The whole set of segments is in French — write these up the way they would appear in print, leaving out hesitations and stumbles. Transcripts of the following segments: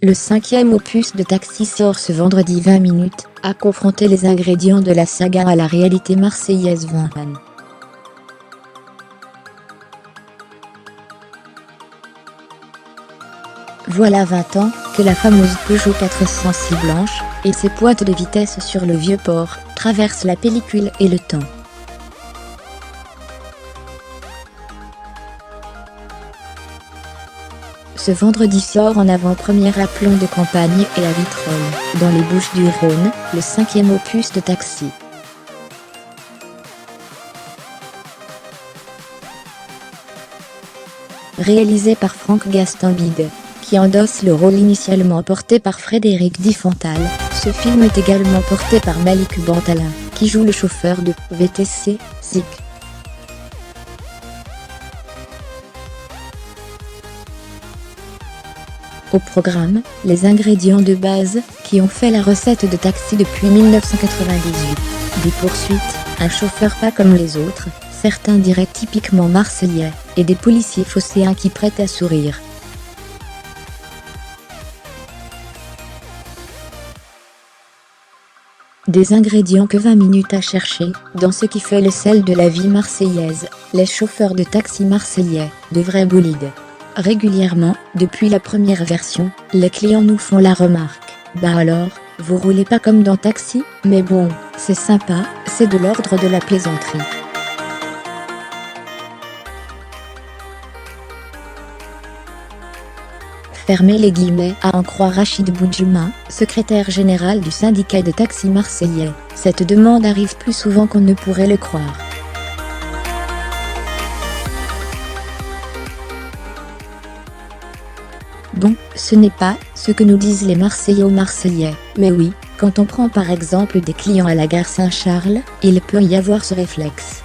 Le 5e opus de Taxi sort ce vendredi. 20 minutes à confronter les ingrédients de la saga à la réalité marseillaise. 20 ans. Voilà 20 ans que la fameuse Peugeot 406 blanche et ses pointes de vitesse sur le Vieux-Port traversent la pellicule et le temps. Ce vendredi sort en avant-première à Plon de Campagne et à Vitrolles, dans les Bouches-du-Rhône, le 5e opus de Taxi. Réalisé par Franck Gastambide, qui endosse le rôle initialement porté par Frédéric Diffental, ce film est également porté par Malik Bantalin, qui joue le chauffeur de VTC, SIC. Au programme, les ingrédients de base, qui ont fait la recette de Taxi depuis 1998. Des poursuites, un chauffeur pas comme les autres, certains diraient typiquement marseillais, et des policiers phocéens qui prêtent à sourire. Des ingrédients que 20 minutes à chercher, dans ce qui fait le sel de la vie marseillaise, les chauffeurs de taxi marseillais, de vrais bolides. Régulièrement, depuis la première version, les clients nous font la remarque. Bah alors, vous roulez pas comme dans Taxi? Mais bon, c'est sympa, c'est de l'ordre de la plaisanterie. Fermez les guillemets à en croire Rachid Boudjouma, secrétaire général du syndicat de taxi marseillais. Cette demande arrive plus souvent qu'on ne pourrait le croire. Bon, ce n'est pas ce que nous disent les Marseillais aux Marseillais, mais oui, quand on prend par exemple des clients à la gare Saint-Charles, il peut y avoir ce réflexe.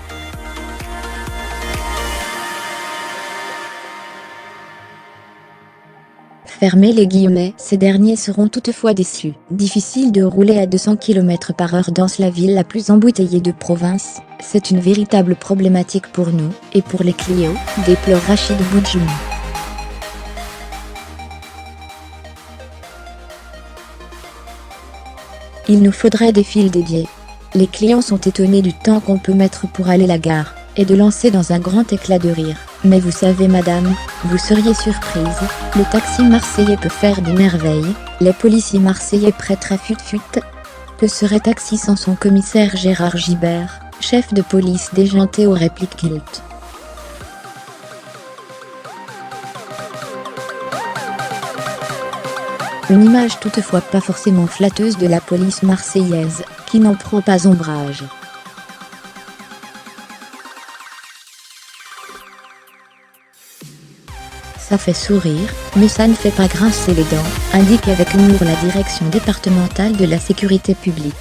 Fermez les guillemets, ces derniers seront toutefois déçus. Difficile de rouler à 200 km/h dans la ville la plus embouteillée de province, c'est une véritable problématique pour nous, et pour les clients, déplore Rachid Boudjouma. Il nous faudrait des files dédiées. Les clients sont étonnés du temps qu'on peut mettre pour aller à la gare, et de lancer dans un grand éclat de rire. Mais vous savez madame, vous seriez surprise, le taxi marseillais peut faire des merveilles, les policiers marseillais prêtent à fut-fut. Que serait Taxi sans son commissaire Gérard Gibert, chef de police déjanté aux répliques cultes? Une image toutefois pas forcément flatteuse de la police marseillaise, qui n'en prend pas ombrage. Ça fait sourire, mais ça ne fait pas grincer les dents, indique avec humour la direction départementale de la sécurité publique.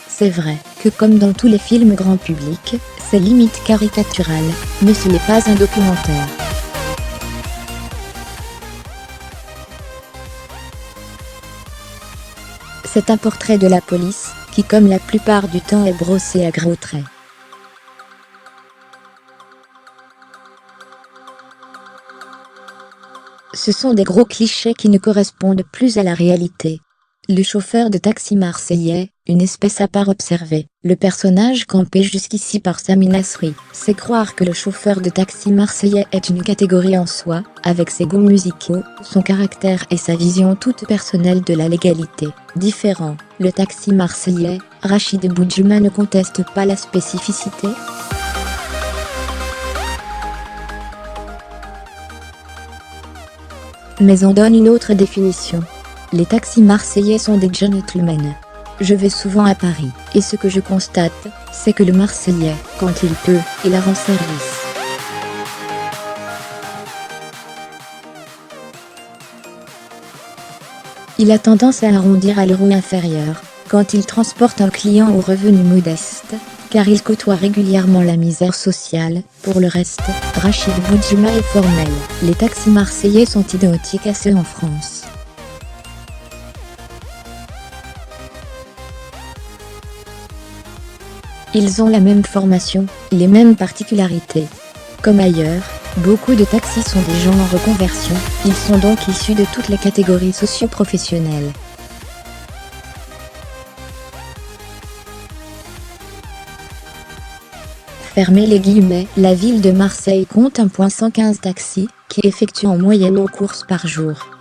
C'est vrai que comme dans tous les films grand public, c'est limite caricatural, mais ce n'est pas un documentaire. C'est un portrait de la police, qui comme la plupart du temps est brossé à gros traits. Ce sont des gros clichés qui ne correspondent plus à la réalité. Le chauffeur de taxi marseillais, une espèce à part observée. Le personnage campé jusqu'ici par Sami Nasri, c'est croire que le chauffeur de taxi marseillais est une catégorie en soi, avec ses goûts musicaux, son caractère et sa vision toute personnelle de la légalité. Différent, le taxi marseillais, Rachid Boudjouma ne conteste pas la spécificité. Mais on donne une autre définition. Les taxis marseillais sont des gentlemen. Je vais souvent à Paris, et ce que je constate, c'est que le Marseillais, quand il peut, il rend service. Il a tendance à arrondir à l'euro inférieur, quand il transporte un client aux revenus modestes, car il côtoie régulièrement la misère sociale. Pour le reste, Rachid Boudjouma est formel. Les taxis marseillais sont identiques à ceux en France. Ils ont la même formation, les mêmes particularités. Comme ailleurs, beaucoup de taxis sont des gens en reconversion, ils sont donc issus de toutes les catégories socio-professionnelles. Fermez les guillemets, la ville de Marseille compte 1,115 taxis, qui effectuent en moyenne 11 courses par jour.